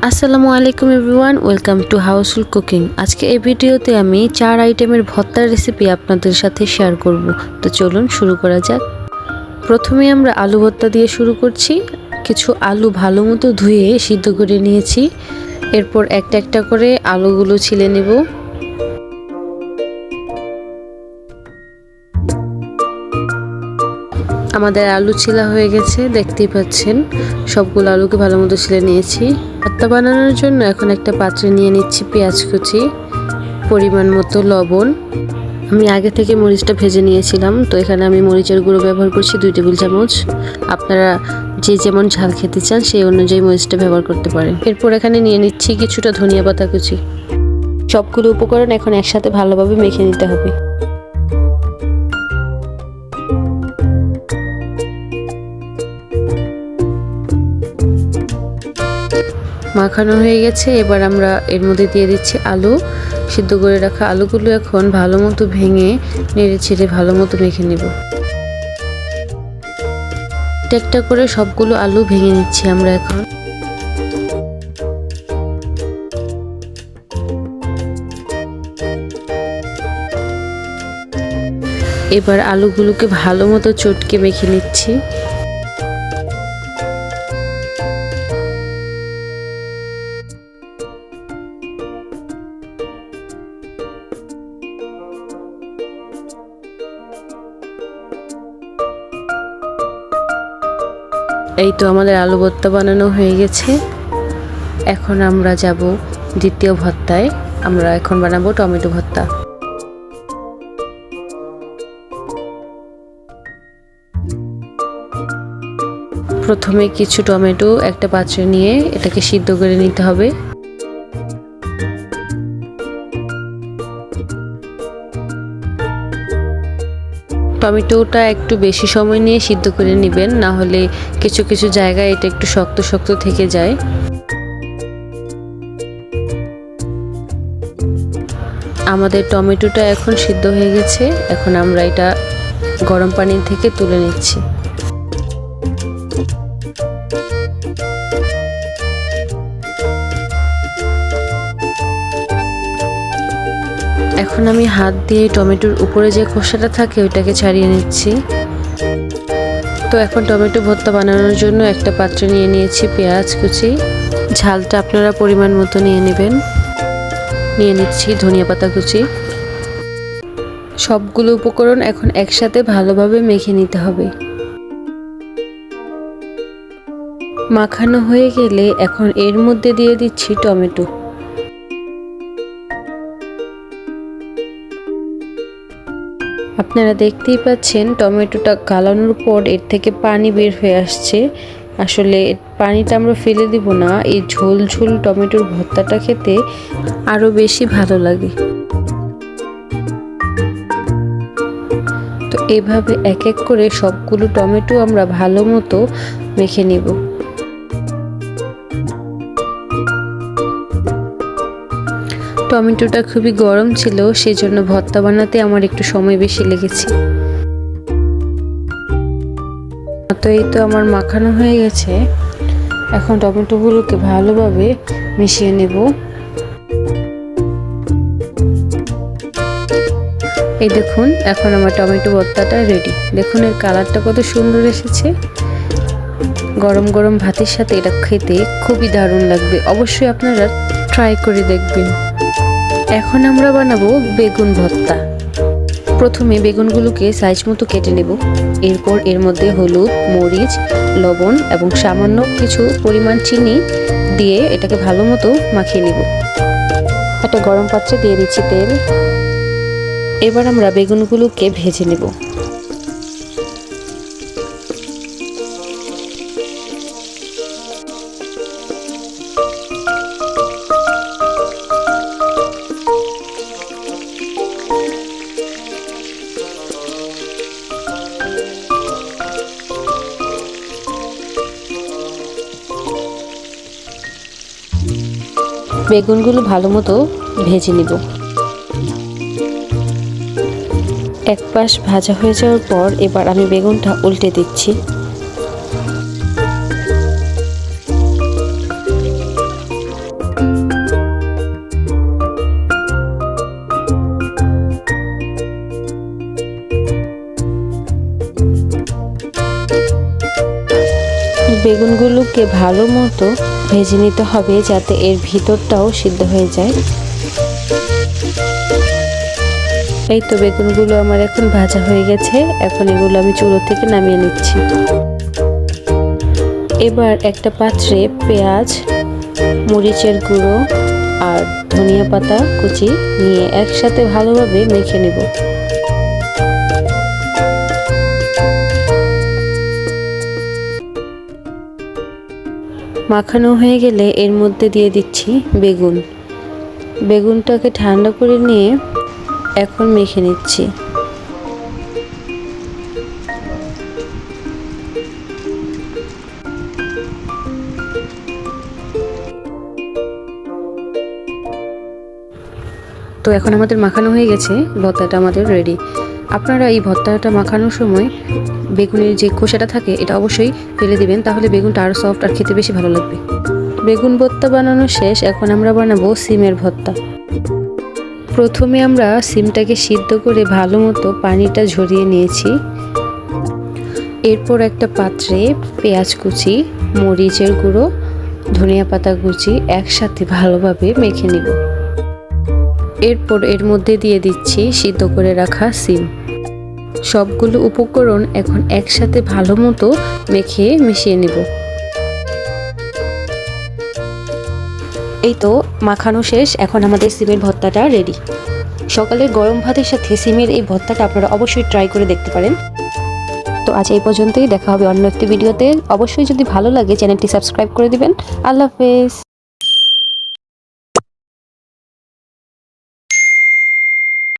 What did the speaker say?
আসসালামু আলাইকুম everyone, welcome to Housefull cooking. আজকে এই ভিডিওতে আমি 4 আইটেমের ভর্তার রেসিপি আপনাদের সাথে শেয়ার করব। তো চলুন শুরু করা যাক। প্রথমে আমরা আলু ভর্তা দিয়ে শুরু করছি। কিছু আলু ভালো মতো ধুয়ে সিদ্ধ করে নিয়েছি। এরপর একটা একটা করে আলুগুলো ছিলে নেব। আমাদের আলু ছিলা হয়ে গেছে, দেখতেই পাচ্ছেন। সবগুলো আলুকে ভালো মতো ছিলে নিয়েছি। ভর্তা বানানোর জন্য এখন একটা পাত্রে নিয়ে নিচ্ছি পেঁয়াজ কুচি, পরিমাণ মতো লবণ। আমি আগে থেকে মরিচটা ভেজে নিয়েছিলাম, তো এখানে আমি মরিচের গুঁড়ো ব্যবহার করছি 2 টেবিল চামচ। আপনারা যে যেমন ঝাল খেতে চান সেই অনুযায়ী মরিচটা ব্যবহার করতে পারেন। এরপর এখানে নিয়ে নিচ্ছি কিছুটা ধনিয়া পাতা কুচি। সবগুলো উপকরণ এখন একসাথে ভালোভাবে মেখে নিতে হবে। মাখানো হয়ে গেছে। এবার আমরা এর মধ্যে দিয়ে দিচ্ছি আলু। সিদ্ধ করে রাখা আলুগুলো এখন ভালো মতো ভেঙে নেড়ে ছেড়ে ভালো মতো মেখে নেব। একটা করে সবগুলো আলু ভেঙে নিচ্ছি আমরা এখন। এবার আলুগুলোকে ভালো মতো চটকে মেখে নিচ্ছি। এই তো আমাদের আলু ভর্তা বানানো হয়ে গেছে। এখন আমরা যাব দ্বিতীয় ভর্তায়। আমরা এখন বানাবো টমেটো ভর্তা। প্রথমে কিছু টমেটো একটা পাত্রে নিয়ে এটাকে সিদ্ধ করে নিতে হবে। টমেটোটা একটু বেশি সময় নিয়ে সিদ্ধ করে নেবেন, না হলে কিছু কিছু জায়গায় এটা একটু শক্ত শক্ত থেকে যায়। আমাদের টমেটোটা এখন সিদ্ধ হয়ে গেছে। এখন আমরা এটা গরম পানি থেকে তুলে নিচ্ছি। এখন আমি হাত দিয়ে টমেটোর উপরে যে খোসাটা থাকে ওইটাকে ছাড়িয়ে নিচ্ছি। তো এখন টমেটো ভর্তা বানানোর জন্য একটা পাত্রে নিয়ে নিয়েছি পেঁয়াজ কুচি। ঝালটা আপনারা পরিমাণ মতো নিয়ে নেবেন। নিয়ে নিচ্ছি ধনিয়া পাতা কুচি। সবগুলো উপকরণ এখন একসাথে ভালোভাবে মেখে নিতে হবে। মাখানো হয়ে গেলে এখন এর মধ্যে দিয়ে দিচ্ছি টমেটো। আপনারা দেখতেই পাচ্ছেন টমেটোটা গালানোর পর এর থেকে পানি বের হয়ে আসছে। আসলে পানিটা আমরা ফেলে দিব না, এই ঝোল ঝোল টমেটোর ভর্তাটা খেতে আরো বেশি ভালো লাগে। তো এভাবে এক এক করে সবগুলো টমেটো আমরা ভালো মতো মেখে নিব। টমেটোটা খুবই গরম ছিল, সেজন্য ভর্তা বানাতে আমার একটু সময় বেশি লেগেছে। তো এই তো আমার মাখানো হয়ে গেছে। এখন টমেটোগুলোকে ভালোভাবে মিশিয়ে নেব। এই দেখুন, এখন আমার টমেটো ভর্তাটা রেডি। দেখুন এর কালারটা কত সুন্দর এসেছে। গরম গরম ভাতের সাথে এটা খেতে খুবই দারুণ লাগবে। অবশ্যই আপনারা ট্রাই করে দেখবেন। এখন আমরা বানাবো বেগুন ভর্তা। প্রথমে বেগুনগুলোকে সাইজ মতো কেটে নেব। এরপর এর মধ্যে হলুদ, মরিচ, লবণ এবং সামান্য কিছু পরিমাণ চিনি দিয়ে এটাকে ভালো মতো মাখিয়ে নেব। একটা গরম পাত্রে দিয়ে দিচ্ছি তেল। এবার আমরা বেগুনগুলোকে ভেজে নেব। বেগুনগুলো ভালো মতো ভেজে নিব। এক পাশ ভাজা হয়ে যাওয়ার পর এবার আমি বেগুনটা উল্টে দিচ্ছি। বেগুনগুলোকে ভালো মতো ভেজে নিতে হবে যাতে এর ভিতরটাও সিদ্ধ হয়ে যায়। এই তো বেগুনগুলো আমার এখন ভাজা হয়ে গেছে। এখন এগুলো আমি চুলো থেকে নামিয়ে নিচ্ছি। এবার একটা পাত্রে পেঁয়াজ, মরিচের গুঁড়ো আর ধনিয়া পাতা কুচি নিয়ে একসাথে ভালোভাবে মেখে নেব। মাখানো হয়ে গেলে এর মধ্যে দিয়ে দিচ্ছি বেগুনটাকে ঠান্ডা করে নিয়ে এখন মেখে নিচ্ছি। তো এখন আমাদের মাখানো হয়ে গেছে, ভর্তাটা আমাদের রেডি। আপনারা এই ভর্তাটা মাখানোর সময় বেগুনের যে খোসাটা থাকে এটা অবশ্যই ফেলে দিবেন, তাহলে বেগুনটা আরও সফট আর খেতে বেশি ভালো লাগবে। বেগুন ভর্তা বানানো শেষ, এখন আমরা বানাবো সিমের ভর্তা। প্রথমে আমরা সিমটাকে সিদ্ধ করে ভালো মতো পানিটা ঝরিয়ে নিয়েছি। এরপর একটা পাত্রে পেঁয়াজ কুচি, মরিচের গুঁড়ো, ধনিয়া পাতা কুচি একসাথে ভালোভাবে মেখে নিব। এরপর এর মধ্যে দিয়ে দিচ্ছি সিদ্ধ করে রাখা সিম। সবগুলো উপকরণ এখন একসাথে ভালো মতো মিশিয়ে নিব। এই তো মাখানো শেষ, এখন আমাদের সিমের ভর্তাটা রেডি। সকালের গরম ভাতের সাথে সিমের এই ভর্তাটা আপনারা অবশ্যই ট্রাই করে দেখতে পারেন। তো আজ এই পর্যন্তই, দেখা হবে অন্য একটি ভিডিওতে। অবশ্যই যদি ভালো লাগে চ্যানেলটি সাবস্ক্রাইব করে দিবেন। আল্লাহ হাফেজ।